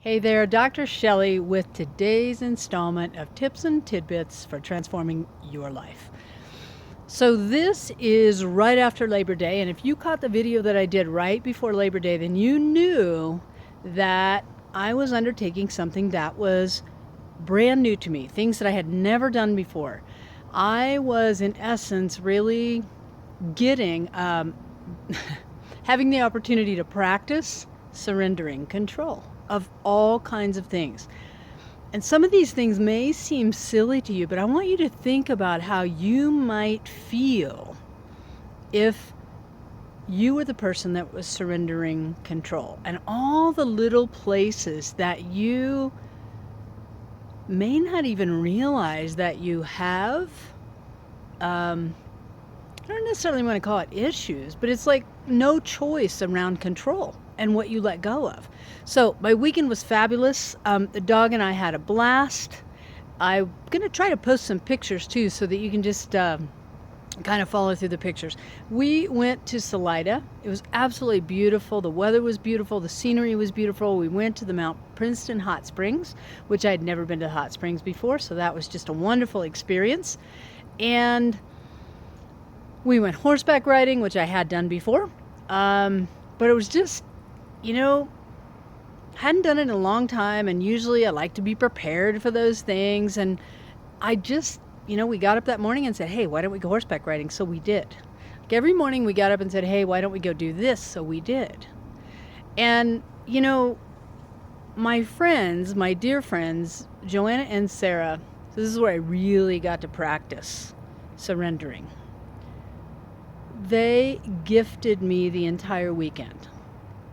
Hey there, Dr. Shelley with today's installment of Tips and Tidbits for Transforming Your Life. So, this is right after Labor Day, and if you caught the video that I did right before Labor Day, then you knew that I was undertaking something that was brand new to me, things that I had never done before. I was, in essence, really getting, having the opportunity to practice surrendering control of all kinds of things. And some of these things may seem silly to you, but I want you to think about how you might feel if you were the person that was surrendering control, and all the little places that you may not even realize that you have. I don't necessarily want to call it issues, but it's like no choice around control and what you let go of. So my weekend was fabulous. The dog and I had a blast. I'm going to try to post some pictures too so that you can just kind of follow through the pictures. We went to Salida. It was absolutely beautiful. The weather was beautiful. The scenery was beautiful. We went to the Mount Princeton Hot Springs, which I had never been to hot springs before, so that was just a wonderful experience. And we went horseback riding, which I had done before. But it was just, hadn't done it in a long time. And usually I like to be prepared for those things. And I just, we got up that morning and said, hey, why don't we go horseback riding? So we did. Like every morning we got up and said, hey, why don't we go do this? So we did. And, my friends, my dear friends, Joanna and Sarah, so this is where I really got to practice surrendering. They gifted me the entire weekend.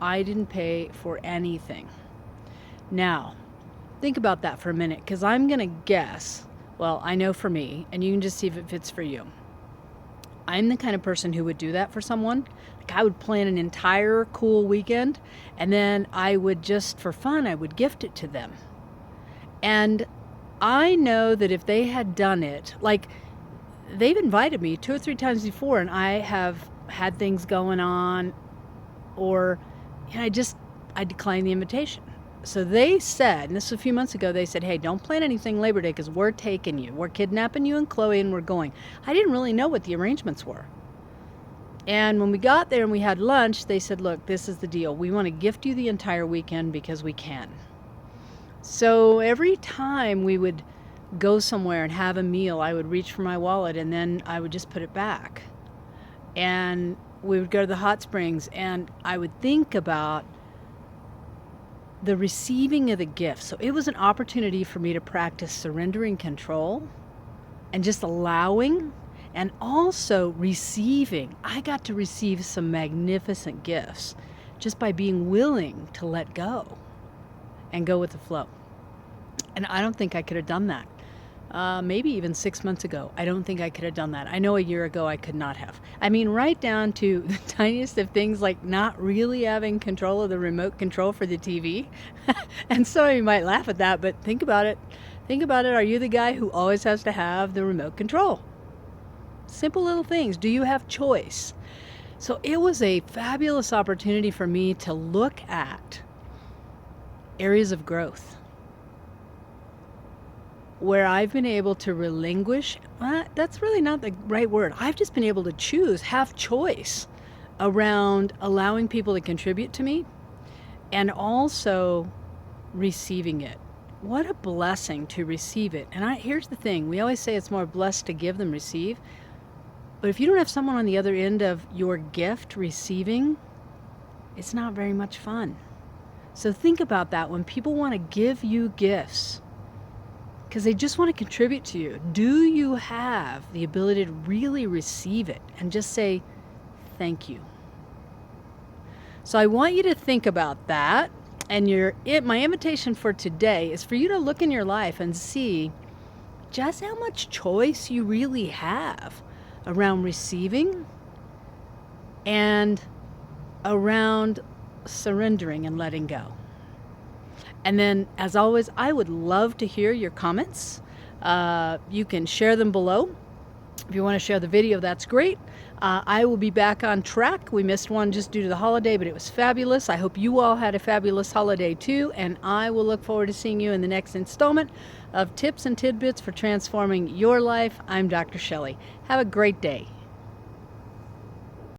I didn't pay for anything. Now, think about that for a minute, because I'm going to guess, well, I know for me, and you can just see if it fits for you. I'm the kind of person who would do that for someone. Like I would plan an entire cool weekend, and then I would just, for fun, I would gift it to them. And I know that if they had done it, like, they've invited me 2 or 3 times before, and I have had things going on, or I declined the invitation. So they said, and this was a few months ago, they said, hey, don't plan anything Labor Day because we're taking you. We're kidnapping you and Chloe, and we're going. I didn't really know what the arrangements were. And when we got there and we had lunch, they said, look, this is the deal. We want to gift you the entire weekend because we can. So every time we would go somewhere and have a meal, I would reach for my wallet and then I would just put it back. And we would go to the hot springs and I would think about the receiving of the gift. So it was an opportunity for me to practice surrendering control and just allowing, and also receiving. I got to receive some magnificent gifts just by being willing to let go and go with the flow. And I don't think I could have done that. Maybe even 6 months ago, I don't think I could have done that. I know a year ago I could not have. I mean, right down to the tiniest of things, like not really having control of the remote control for the TV. And some of you might laugh at that, but think about it. Think about it. Are you the guy who always has to have the remote control? Simple little things. Do you have choice? So it was a fabulous opportunity for me to look at areas of growth where I've been able to relinquish, that's really not the right word. I've just been able to choose, have choice around allowing people to contribute to me and also receiving it. What a blessing to receive it. And here's the thing, we always say it's more blessed to give than receive. But if you don't have someone on the other end of your gift receiving, it's not very much fun. So think about that when people want to give you gifts, because they just want to contribute to you. Do you have the ability to really receive it and just say, thank you? So I want you to think about that. And my invitation for today is for you to look in your life and see just how much choice you really have around receiving and around surrendering and letting go. And then, as always, I would love to hear your comments. You can share them below. If you want to share the video, that's great. I will be back on track. We missed one just due to the holiday, but it was fabulous. I hope you all had a fabulous holiday too, and I will look forward to seeing you in the next installment of Tips and Tidbits for Transforming Your Life. I'm Dr. Shelley. Have a great day.